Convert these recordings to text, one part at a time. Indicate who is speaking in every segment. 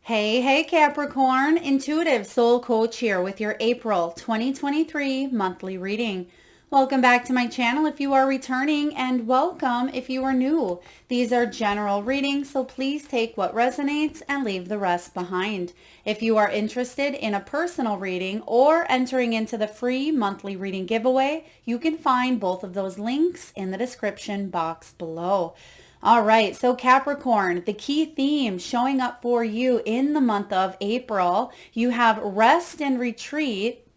Speaker 1: Hey, Capricorn, intuitive soul coach here with your April 2023 monthly reading. Welcome back to my channel if you are returning, and welcome if you are new. These are general readings, so please take what resonates and leave the rest behind. If you are interested in a personal reading or entering into the free monthly reading giveaway, you can find both of those links in the description box below. All right, so Capricorn, the key theme showing up for you in the month of April, you have rest and retreat,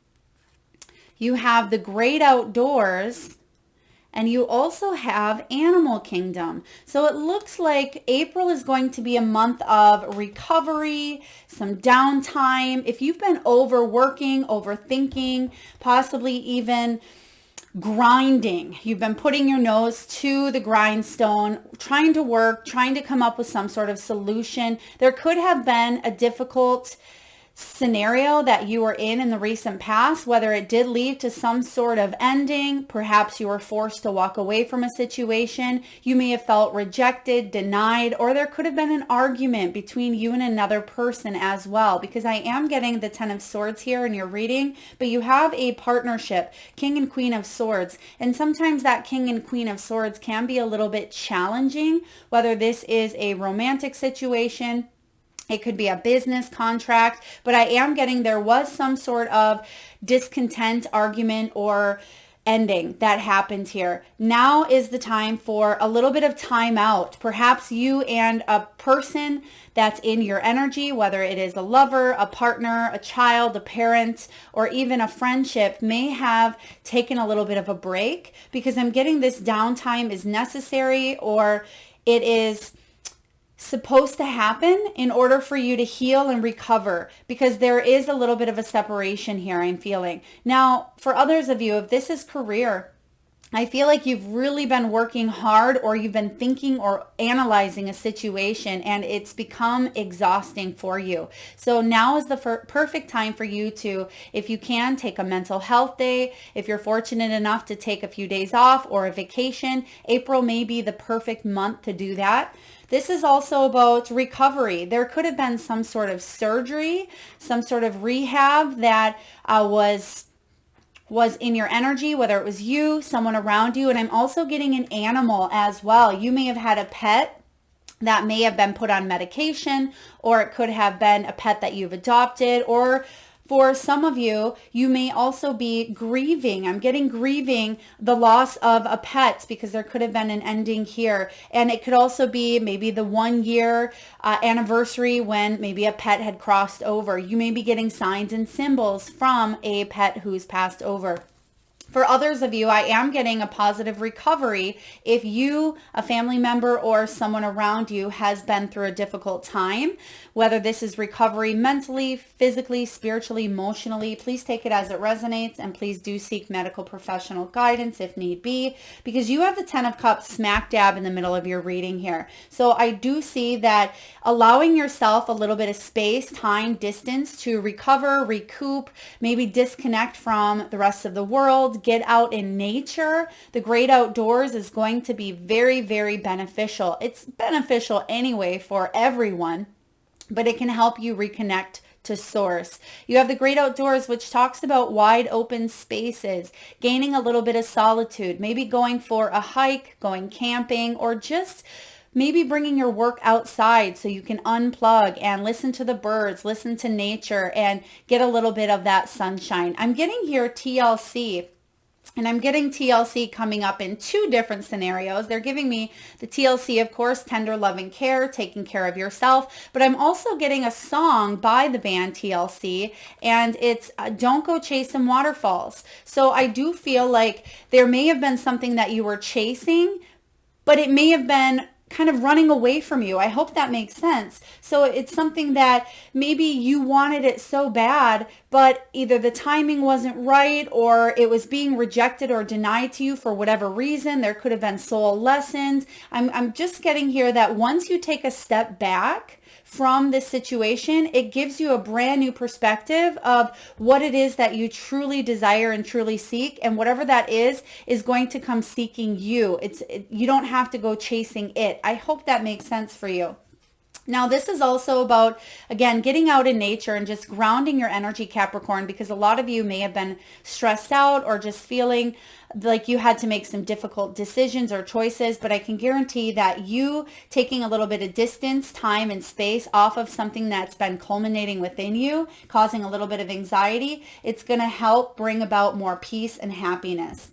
Speaker 1: you have the great outdoors, and you also have animal kingdom. So it looks like April is going to be a month of recovery, some downtime. If you've been overworking, overthinking, possibly even grinding. You've been putting your nose to the grindstone, trying to work, trying to come up with some sort of solution. There could have been a difficult scenario that you were in the recent past, whether it did lead to some sort of ending. Perhaps you were forced to walk away from a situation. You may have felt rejected, denied, or there could have been an argument between you and another person as well, because I am getting the 10 of Swords here in your reading, but you have a partnership, King and Queen of Swords, and sometimes that King and Queen of Swords can be a little bit challenging, whether this is a romantic situation, it could be a business contract, but I am getting there was some sort of discontent, argument, or ending that happened here. Now is the time for a little bit of time out. Perhaps you and a person that's in your energy, whether it is a lover, a partner, a child, a parent, or even a friendship, may have taken a little bit of a break, because I'm getting this downtime is necessary, or it is supposed to happen in order for you to heal and recover, because there is a little bit of a separation here I'm feeling. Now, for others of you, if this is career, I feel like you've really been working hard, or you've been thinking or analyzing a situation, and it's become exhausting for you. So now is the perfect time for you to, if you can, take a mental health day. If you're fortunate enough to take a few days off or a vacation, April may be the perfect month to do that. This is also about recovery. There could have been some sort of surgery, some sort of rehab that was in your energy, whether it was you, someone around you. And I'm also getting an animal as well. You may have had a pet that may have been put on medication, or it could have been a pet that you've adopted, or for some of you, you may also be grieving. I'm getting grieving the loss of a pet, because there could have been an ending here. And it could also be maybe the 1 year anniversary when maybe a pet had crossed over. You may be getting signs and symbols from a pet who's passed over. For others of you, I am getting a positive recovery if you, a family member, or someone around you has been through a difficult time, whether this is recovery mentally, physically, spiritually, emotionally. Please take it as it resonates, and please do seek medical professional guidance if need be, because you have the 10 of Cups smack dab in the middle of your reading here. So I do see that allowing yourself a little bit of space, time, distance to recover, recoup, maybe disconnect from the rest of the world, get out in nature. The great outdoors is going to be very, very beneficial. It's beneficial anyway for everyone, but it can help you reconnect to source. You have the great outdoors, which talks about wide open spaces, gaining a little bit of solitude, maybe going for a hike, going camping, or just maybe bringing your work outside so you can unplug and listen to the birds, listen to nature, and get a little bit of that sunshine. I'm getting here TLC. And I'm getting TLC coming up in two different scenarios. They're giving me the TLC, of course, tender loving care, taking care of yourself. But I'm also getting a song by the band TLC, and it's Don't Go Chasing Waterfalls. So I do feel like there may have been something that you were chasing, but it may have been kind of running away from you. I hope that makes sense. So it's something that maybe you wanted it so bad, but either the timing wasn't right, or it was being rejected or denied to you for whatever reason. There could have been soul lessons. I'm just getting here that once you take a step back from this situation, it gives you a brand new perspective of what it is that you truly desire and truly seek, and whatever that is going to come seeking you. You don't have to go chasing it. I hope that makes sense for you. Now, this is also about, again, getting out in nature and just grounding your energy, Capricorn, because a lot of you may have been stressed out or just feeling like you had to make some difficult decisions or choices. But I can guarantee that you taking a little bit of distance, time, and space off of something that's been culminating within you, causing a little bit of anxiety, it's going to help bring about more peace and happiness.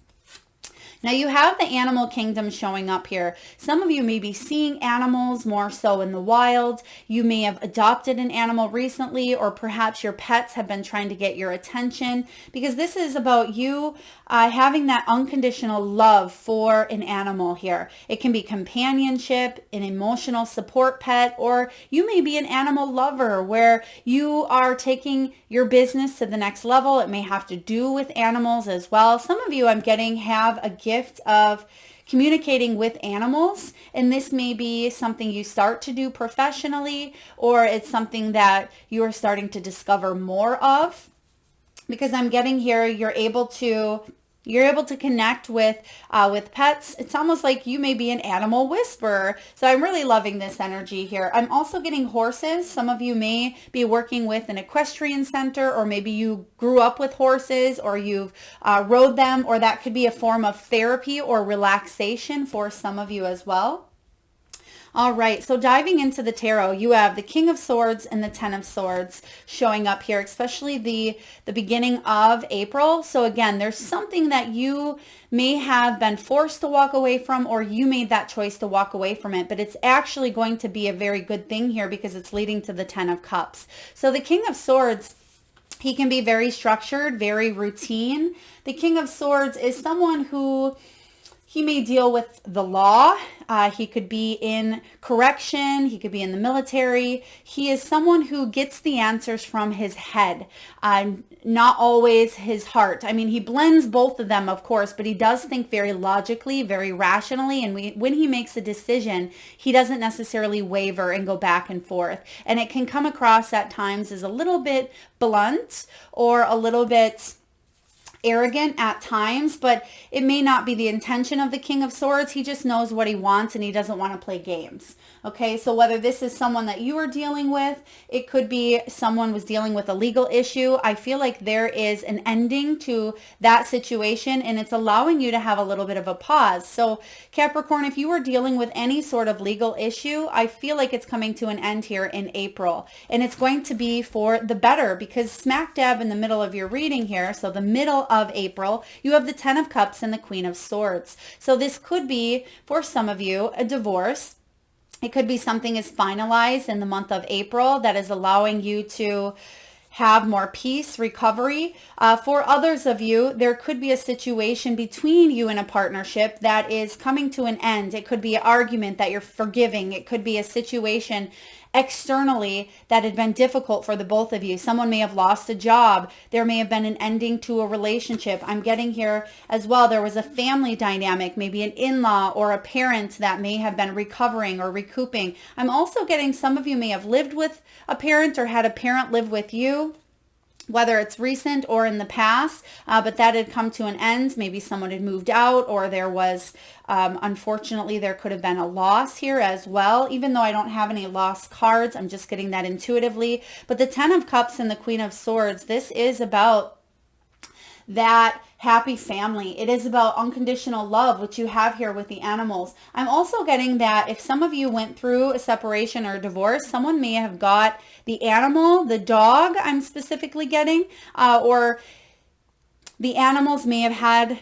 Speaker 1: Now you have the animal kingdom showing up here. Some of you may be seeing animals more so in the wild. You may have adopted an animal recently, or perhaps your pets have been trying to get your attention, because this is about you having that unconditional love for an animal here. It can be companionship, an emotional support pet, or you may be an animal lover where you are taking your business to the next level. It may have to do with animals as well. Some of you, I'm getting, have a gift of communicating with animals, and this may be something you start to do professionally, or it's something that you are starting to discover more of, because I'm getting here you're able to connect with pets. It's almost like you may be an animal whisperer. So I'm really loving this energy here. I'm also getting horses. Some of you may be working with an equestrian center, or maybe you grew up with horses, or you've rode them, or that could be a form of therapy or relaxation for some of you as well. All right, so diving into the tarot, you have the King of Swords and the Ten of Swords showing up here, especially the beginning of April. So again, there's something that you may have been forced to walk away from, or you made that choice to walk away from it, but it's actually going to be a very good thing here because it's leading to the Ten of Cups. So the King of Swords, he can be very structured, very routine. The King of Swords is someone who, he may deal with the law. He could be in correction. He could be in the military. He is someone who gets the answers from his head, not always his heart. I mean, he blends both of them, of course, but he does think very logically, very rationally. And when he makes a decision, he doesn't necessarily waver and go back and forth. And it can come across at times as a little bit blunt or a little bit arrogant at times, but it may not be the intention of the King of Swords. He just knows what he wants and he doesn't want to play games. Okay, so whether this is someone that you are dealing with, it could be someone was dealing with a legal issue. I feel like there is an ending to that situation, and it's allowing you to have a little bit of a pause. So Capricorn, if you are dealing with any sort of legal issue, I feel like it's coming to an end here in April, and it's going to be for the better, because smack dab in the middle of your reading here, so the middle of April, you have the Ten of Cups and the Queen of Swords. So this could be, for some of you, a divorce. It could be something is finalized in the month of April that is allowing you to have more peace, recovery. For others of you, there could be a situation between you and a partnership that is coming to an end. It could be an argument that you're forgiving. It could be a situation externally that had been difficult for the both of you. Someone may have lost a job. There may have been an ending to a relationship. I'm getting here as well. There was a family dynamic, maybe an in-law or a parent that may have been recovering or recouping. I'm also getting some of you may have lived with a parent or had a parent live with you, whether it's recent or in the past, but that had come to an end. Maybe someone had moved out, or there was, unfortunately, there could have been a loss here as well. Even though I don't have any lost cards, I'm just getting that intuitively. But the Ten of Cups and the Queen of Swords, this is about that happy family. It is about unconditional love, which you have here with the animals. I'm also getting that if some of you went through a separation or a divorce, someone may have got the animal, the dog I'm specifically getting, or the animals may have had,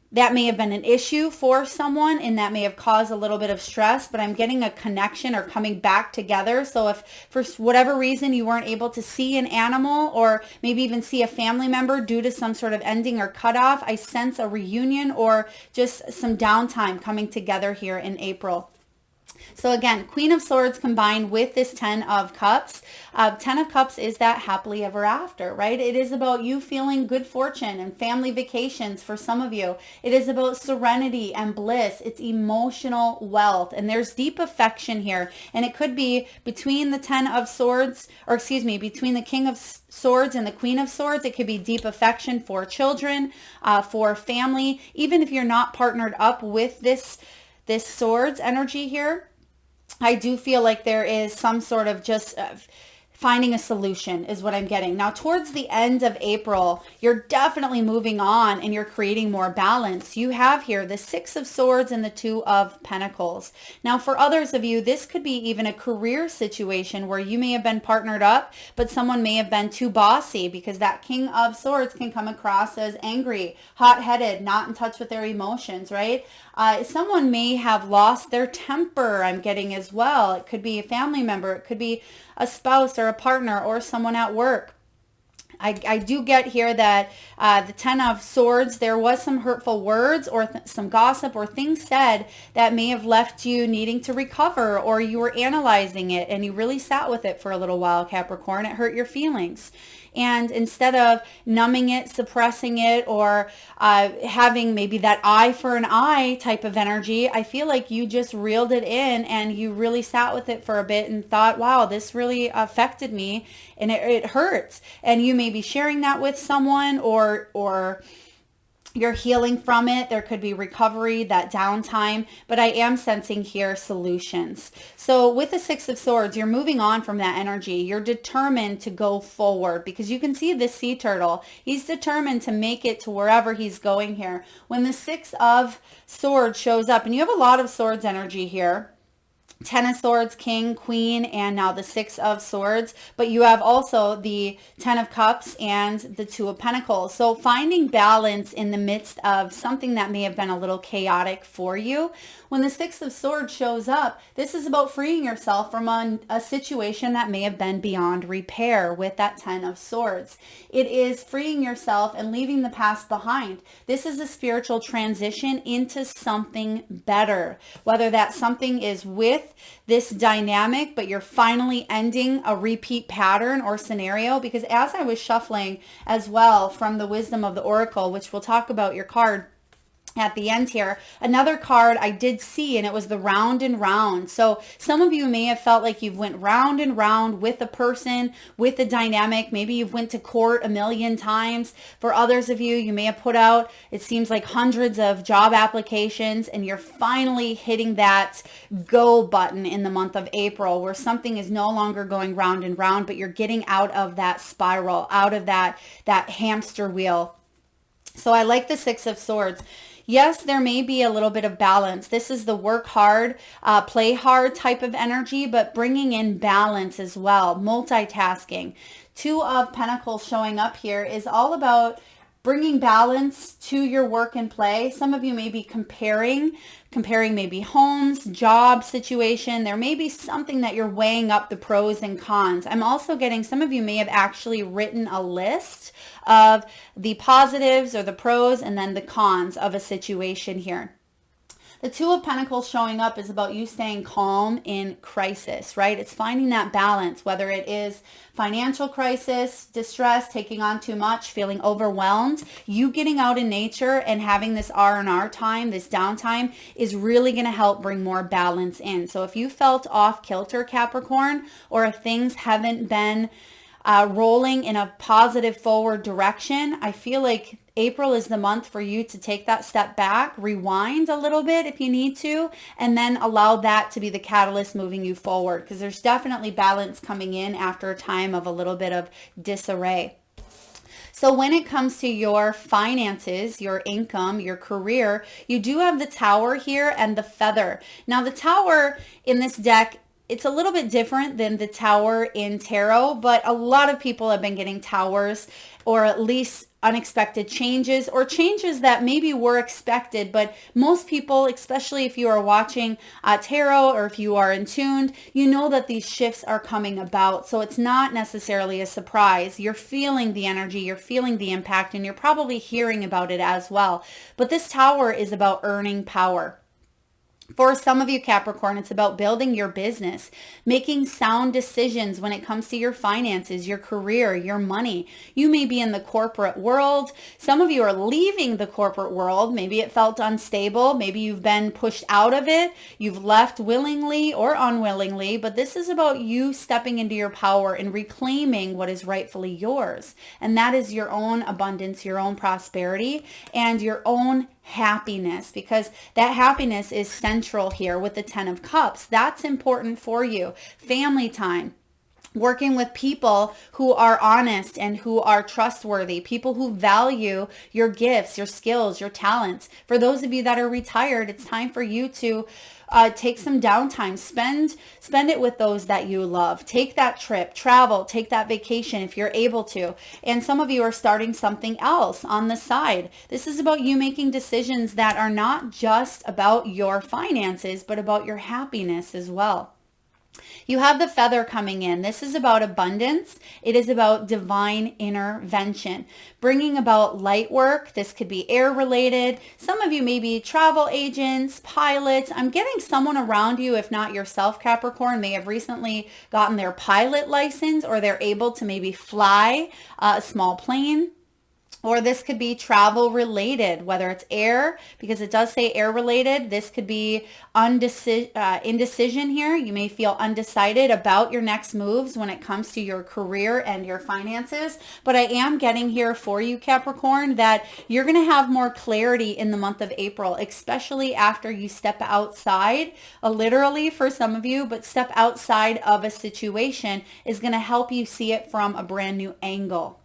Speaker 1: that may have been an issue for someone, and that may have caused a little bit of stress, but I'm getting a connection or coming back together. So if for whatever reason you weren't able to see an animal, or maybe even see a family member due to some sort of ending or cutoff, I sense a reunion or just some downtime coming together here in April. So again, Queen of Swords combined with this Ten of Cups. Ten of Cups is that happily ever after, right? It is about you feeling good fortune and family vacations for some of you. It is about serenity and bliss. It's emotional wealth. And there's deep affection here. And it could be between the Ten of Swords, or excuse me, between the King of Swords and the Queen of Swords. It could be deep affection for children, for family. Even if you're not partnered up with this swords energy here, I do feel like there is some sort of just finding a solution is what I'm getting. Now, towards the end of April, you're definitely moving on and you're creating more balance. You have here the Six of Swords and the Two of Pentacles. Now, for others of you, this could be even a career situation where you may have been partnered up, but someone may have been too bossy, because that King of Swords can come across as angry, hot-headed, not in touch with their emotions, right? Someone may have lost their temper, I'm getting as well. It could be a family member. It could be a spouse or a partner or someone at work. I do get here that the Ten of Swords, there was some hurtful words or some gossip or things said that may have left you needing to recover, or you were analyzing it and you really sat with it for a little while, Capricorn. It hurt your feelings. And instead of numbing it, suppressing it, or having maybe that eye for an eye type of energy, I feel like you just reeled it in and you really sat with it for a bit and thought, wow, this really affected me and it hurts. And you may be sharing that with someone, or you're healing from it. There could be recovery, that downtime, but I am sensing here solutions. So with the Six of Swords, you're moving on from that energy. You're determined to go forward, because you can see this sea turtle. He's determined to make it to wherever he's going here. When the Six of Swords shows up, and you have a lot of swords energy here, Ten of Swords, King, Queen, and now the Six of Swords. But you have also the Ten of Cups and the Two of Pentacles. So finding balance in the midst of something that may have been a little chaotic for you. When the Six of Swords shows up, this is about freeing yourself from a situation that may have been beyond repair with that Ten of Swords. It is freeing yourself and leaving the past behind. This is a spiritual transition into something better, whether that something is with this dynamic, but you're finally ending a repeat pattern or scenario. Because as I was shuffling as well from the Wisdom of the Oracle, which we'll talk about your card at the end here, another card I did see, and it was the Round and Round. So some of you may have felt like you've went round and round with a person, with a dynamic. Maybe you've went to court a million times. For others of you, you may have put out, it seems like, hundreds of job applications, and you're finally hitting that go button in the month of April, where something is no longer going round and round, but you're getting out of that spiral, out of that hamster wheel. So I like the Six of Swords. Yes, there may be a little bit of balance. This is the work hard, play hard type of energy, but bringing in balance as well, multitasking. Two of Pentacles showing up here is all about bringing balance to your work and play. Some of you may be comparing maybe homes, job situation. There may be something that you're weighing up the pros and cons. I'm also getting some of you may have actually written a list of the positives or the pros and then the cons of a situation here. The Two of Pentacles showing up is about you staying calm in crisis, right? It's finding that balance, whether it is financial crisis, distress, taking on too much, feeling overwhelmed. You getting out in nature and having this R&R time, this downtime, is really going to help bring more balance in. So if you felt off kilter, Capricorn, or if things haven't been rolling in a positive forward direction, I feel like April is the month for you to take that step back, rewind a little bit if you need to, and then allow that to be the catalyst moving you forward, because there's definitely balance coming in after a time of a little bit of disarray. So when it comes to your finances, your income, your career, you do have the Tower here and the Feather. Now the Tower in this deck, it's a little bit different than the Tower in tarot, but a lot of people have been getting towers, or at least unexpected changes, or changes that maybe were expected. But most people, especially if you are watching tarot or if you are in tuned, you know that these shifts are coming about. So it's not necessarily a surprise. You're feeling the energy, you're feeling the impact, and you're probably hearing about it as well. But this Tower is about earning power. For some of you, Capricorn, it's about building your business, making sound decisions when it comes to your finances, your career, your money. You may be in the corporate world. Some of you are leaving the corporate world. Maybe it felt unstable. Maybe you've been pushed out of it. You've left willingly or unwillingly, but this is about you stepping into your power and reclaiming what is rightfully yours. And that is your own abundance, your own prosperity, and your own happiness, because that happiness is central here with the 10 of Cups. That's important for you. Family time, working with people who are honest and who are trustworthy, people who value your gifts, your skills, your talents. For those of you that are retired, it's time for you to take some downtime, spend it with those that you love. Take that trip, travel, take that vacation if you're able to. And some of you are starting something else on the side. This is about you making decisions that are not just about your finances, but about your happiness as well. You have the feather coming in. This is about abundance. It is about divine intervention, bringing about light work. This could be air related. Some of you may be travel agents, pilots. I'm getting someone around you, if not yourself, Capricorn, may have recently gotten their pilot license, or they're able to maybe fly a small plane. Or this could be travel related, whether it's air, because it does say air related. This could be indecision here. You may feel undecided about your next moves when it comes to your career and your finances. But I am getting here for you, Capricorn, that you're going to have more clarity in the month of April, especially after you step outside, literally for some of you, but step outside of a situation is going to help you see it from a brand new angle.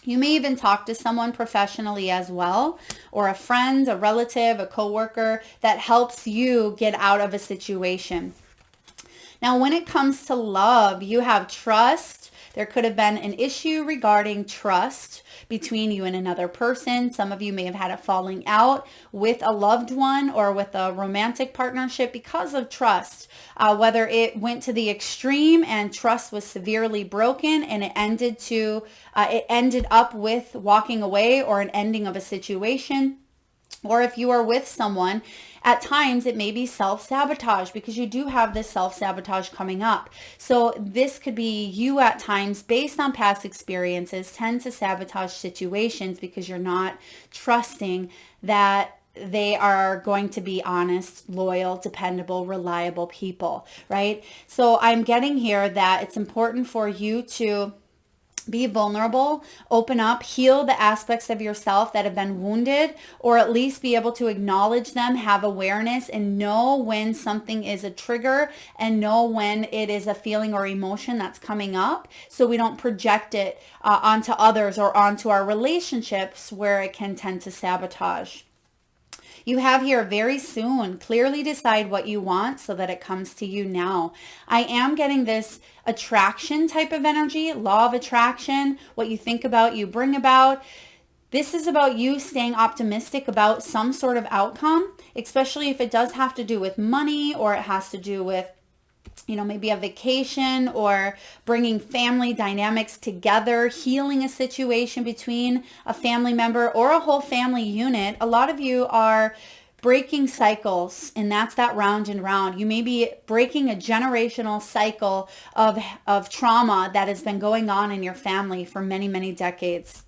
Speaker 1: You may even talk to someone professionally as well, or a friend, a relative, a coworker that helps you get out of a situation. Now, when it comes to love, you have trust. There could have been an issue regarding trust between you and another person. Some of you may have had a falling out with a loved one or with a romantic partnership because of trust, whether it went to the extreme and trust was severely broken and it ended up with walking away or an ending of a situation. Or if you are with someone, at times it may be self-sabotage, because you do have this self-sabotage coming up. So this could be you at times, based on past experiences, tend to sabotage situations because you're not trusting that they are going to be honest, loyal, dependable, reliable people, right? So I'm getting here that it's important for you to be vulnerable, open up, heal the aspects of yourself that have been wounded, or at least be able to acknowledge them, have awareness, and know when something is a trigger and know when it is a feeling or emotion that's coming up, so we don't project it onto others or onto our relationships where it can tend to sabotage. You have here very soon, clearly decide what you want so that it comes to you now. I am getting this attraction type of energy, law of attraction. What you think about, you bring about. This is about you staying optimistic about some sort of outcome, especially if it does have to do with money, or it has to do with maybe a vacation, or bringing family dynamics together, healing a situation between a family member or a whole family unit. A lot of you are breaking cycles, and that's that round and round. You may be breaking a generational cycle of trauma that has been going on in your family for many, many decades.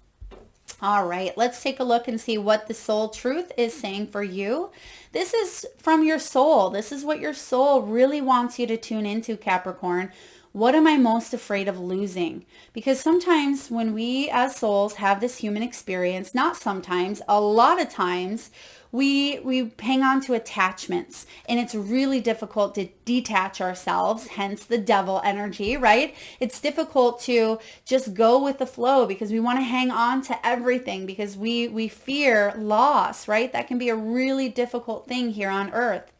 Speaker 1: All right, let's take a look and see what the soul truth is saying for you. This is from your soul. This is what your soul really wants you to tune into, Capricorn. What am I most afraid of losing? Because sometimes when we as souls have this human experience, not sometimes, a lot of times, we hang on to attachments, and it's really difficult to detach ourselves, hence the devil energy, right? It's difficult to just go with the flow because we want to hang on to everything because we fear loss, right? That can be a really difficult thing here on earth.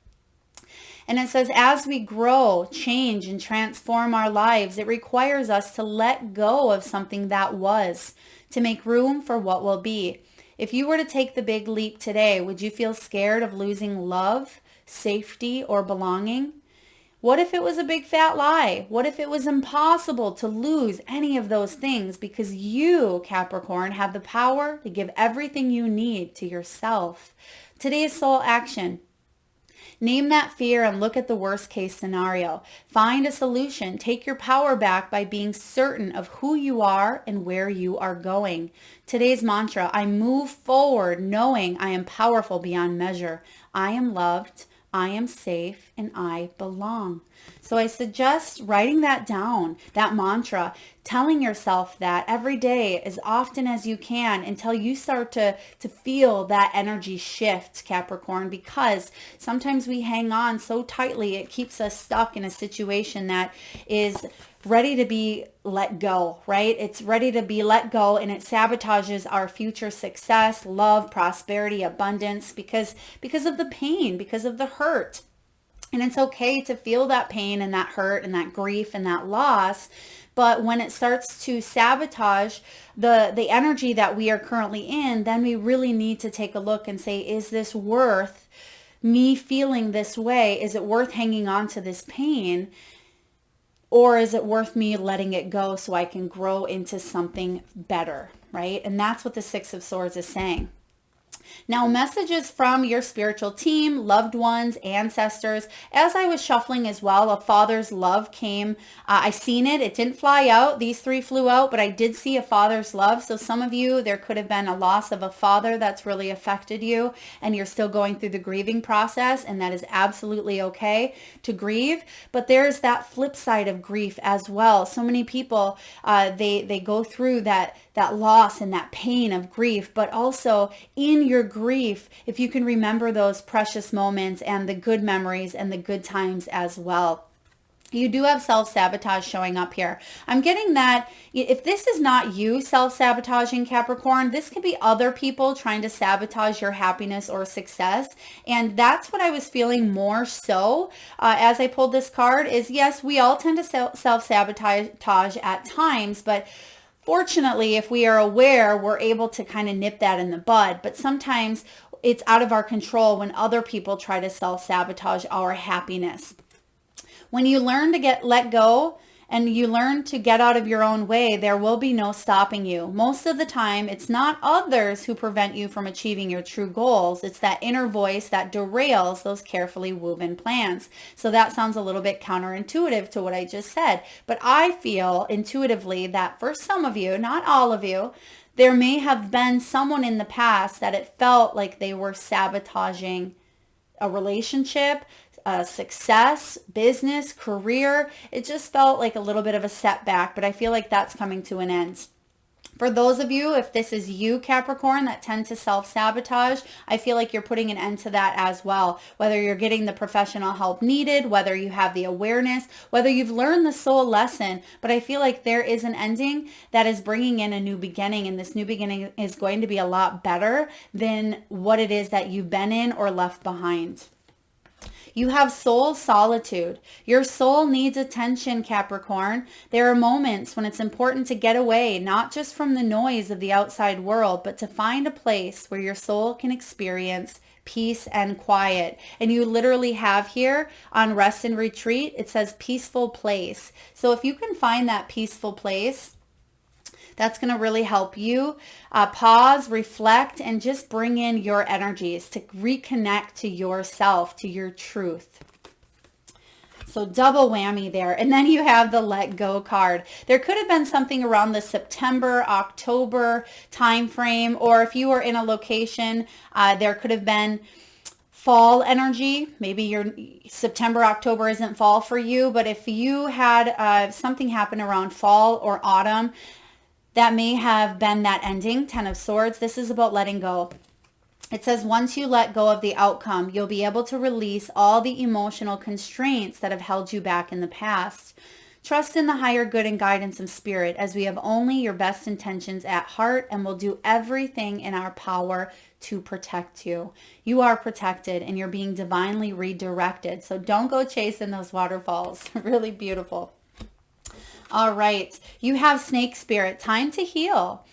Speaker 1: And it says, as we grow, change, and transform our lives, it requires us to let go of something that was to make room for what will be. If you were to take the big leap today, would you feel scared of losing love, safety, or belonging? What if it was a big fat lie? What if it was impossible to lose any of those things because you, Capricorn, have the power to give everything you need to yourself? Today's soul action. Name that fear and look at the worst case scenario. Find a solution. Take your power back by being certain of who you are and where you are going. Today's mantra, I move forward knowing I am powerful beyond measure. I am loved. I am safe and I belong. So I suggest writing that down, that mantra, telling yourself that every day as often as you can until you start to feel that energy shift, Capricorn, because sometimes we hang on so tightly, it keeps us stuck in a situation that is ready to be let go, right? It's ready to be let go, and it sabotages our future success, love, prosperity, abundance because of the pain, because of the hurt. And it's okay to feel that pain and that hurt and that grief and that loss. But when it starts to sabotage the energy that we are currently in, then we really need to take a look and say, is this worth me feeling this way? Is it worth hanging on to this pain? Or is it worth me letting it go so I can grow into something better, right? And that's what the Six of Swords is saying. Now, messages from your spiritual team, loved ones, ancestors. As I was shuffling as well, a father's love came. I seen it. It didn't fly out. These three flew out, but I did see a father's love. So some of you, there could have been a loss of a father that's really affected you, and you're still going through the grieving process, and that is absolutely okay to grieve. But there's that flip side of grief as well. So many people, they go through that loss and that pain of grief, but also in your grief, if you can remember those precious moments and the good memories and the good times as well. You do have self-sabotage showing up here. I'm getting that if this is not you self-sabotaging, Capricorn, this could be other people trying to sabotage your happiness or success. And that's what I was feeling more so as I pulled this card is, yes, we all tend to self-sabotage at times, but fortunately, if we are aware, we're able to kind of nip that in the bud. But sometimes it's out of our control when other people try to self-sabotage our happiness. When you learn to let go and you learn to get out of your own way, there will be no stopping you. Most of the time, it's not others who prevent you from achieving your true goals. It's that inner voice that derails those carefully woven plans. So that sounds a little bit counterintuitive to what I just said. But I feel intuitively that for some of you, not all of you, there may have been someone in the past that it felt like they were sabotaging a relationship, success, business, career. It just felt like a little bit of a setback, but I feel like that's coming to an end. For those of you, if this is you, Capricorn, that tend to self-sabotage, I feel like you're putting an end to that as well. Whether you're getting the professional help needed, whether you have the awareness, whether you've learned the soul lesson, but I feel like there is an ending that is bringing in a new beginning, and this new beginning is going to be a lot better than what it is that you've been in or left behind. You have soul solitude. Your soul needs attention, Capricorn. There are moments when it's important to get away, not just from the noise of the outside world, but to find a place where your soul can experience peace and quiet. And you literally have here on Rest and Retreat, it says peaceful place. So if you can find that peaceful place, that's going to really help you pause, reflect, and just bring in your energies to reconnect to yourself, to your truth. So double whammy there. And then you have the let go card. There could have been something around the September, October time frame, or if you were in a location, there could have been fall energy. Maybe your September, October isn't fall for you, but if you had something happen around fall or autumn, that may have been that ending. 10 of Swords. This is about letting go. It says once you let go of the outcome, you'll be able to release all the emotional constraints that have held you back in the past. Trust in the higher good and guidance of spirit, as we have only your best intentions at heart and will do everything in our power to protect you. You are protected and you're being divinely redirected. So don't go chasing those waterfalls. Really beautiful. All right, you have snake spirit. Time to heal.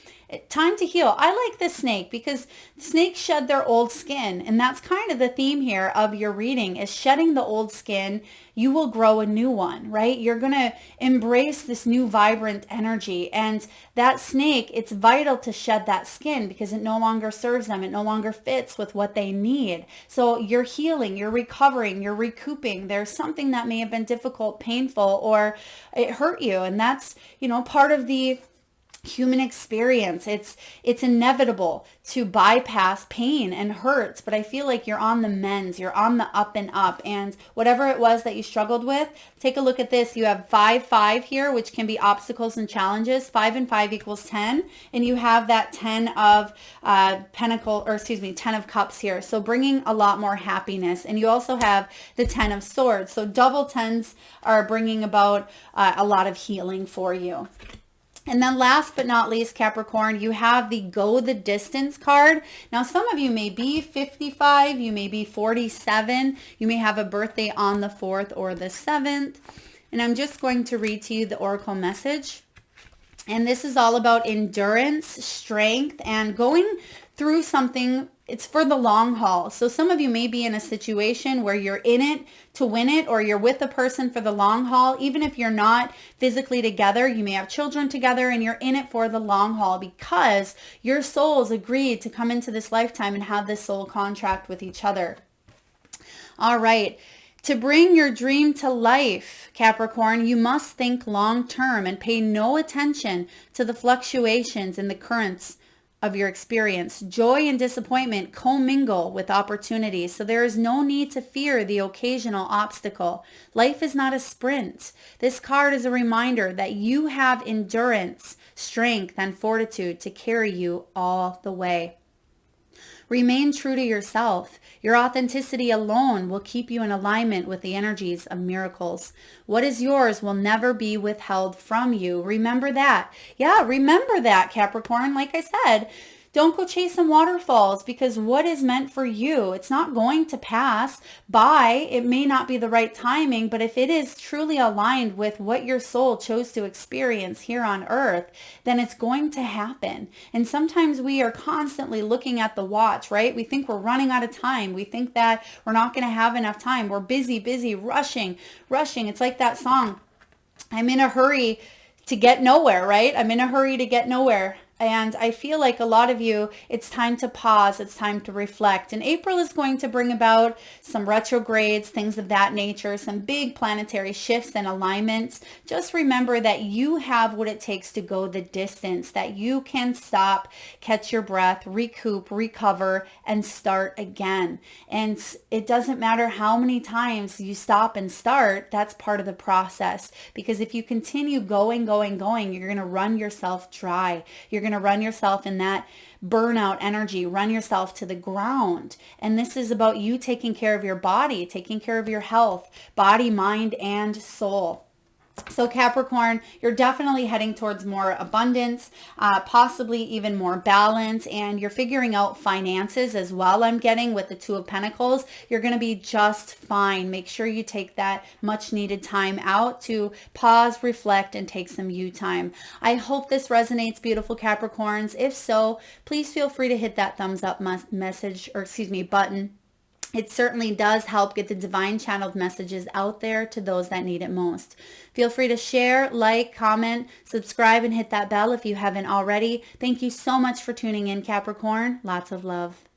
Speaker 1: Time to heal. I like the snake because snakes shed their old skin. And that's kind of the theme here of your reading is shedding the old skin. You will grow a new one, right? You're going to embrace this new vibrant energy. And that snake, it's vital to shed that skin because it no longer serves them. It no longer fits with what they need. So you're healing, you're recovering, you're recouping. There's something that may have been difficult, painful, or it hurt you. And that's, part of the human experience. It's inevitable to bypass pain and hurts, but I feel like you're on the mend. You're on the up and up. And whatever it was that you struggled with, take a look at this. You have 5 here, which can be obstacles and challenges. 5 and 5 equals 10. And you have that 10 of Ten of Cups here. So bringing a lot more happiness. And you also have the 10 of Swords. So double tens are bringing about a lot of healing for you. And then last but not least, Capricorn, you have the Go the Distance card. Now, some of you may be 55, you may be 47, you may have a birthday on the 4th or the 7th. And I'm just going to read to you the Oracle message. And this is all about endurance, strength, and going through something. It's for the long haul. So some of you may be in a situation where you're in it to win it, or you're with a person for the long haul. Even if you're not physically together, you may have children together and you're in it for the long haul because your souls agreed to come into this lifetime and have this soul contract with each other. All right. To bring your dream to life, Capricorn, you must think long term and pay no attention to the fluctuations in the currents of your experience. Joy and disappointment commingle with opportunities, so there is no need to fear the occasional obstacle. Life is not a sprint. This card is a reminder that you have endurance, strength, and fortitude to carry you all the way. Remain true to yourself. Your authenticity alone will keep you in alignment with the energies of miracles. What is yours will never be withheld from you. Remember that. Yeah, remember that, Capricorn. Like I said, don't go chasing waterfalls, because what is meant for you, it's not going to pass by. It may not be the right timing, but if it is truly aligned with what your soul chose to experience here on earth, then it's going to happen. And sometimes we are constantly looking at the watch, right? We think we're running out of time. We think that we're not going to have enough time. We're busy, rushing. It's like that song, I'm in a hurry to get nowhere, right? I'm in a hurry to get nowhere. And I feel like a lot of you, it's time to pause. It's time to reflect. And April is going to bring about some retrogrades, things of that nature, some big planetary shifts and alignments. Just remember that you have what it takes to go the distance, that you can stop, catch your breath, recoup, recover, and start again. And it doesn't matter how many times you stop and start, that's part of the process. Because if you continue going, you're going to run yourself dry. You're going to run yourself in that burnout energy, run yourself to the ground. And this is about you taking care of your body, taking care of your health, body, mind, and soul. So Capricorn, you're definitely heading towards more abundance, possibly even more balance, and you're figuring out finances as well. I'm getting with the Two of Pentacles, you're going to be just fine. Make sure you take that much needed time out to pause, reflect, and take some you time. I hope this resonates, beautiful Capricorns. If so, please feel free to hit that thumbs up button. It certainly does help get the divine channeled messages out there to those that need it most. Feel free to share, like, comment, subscribe, and hit that bell if you haven't already. Thank you so much for tuning in, Capricorn. Lots of love.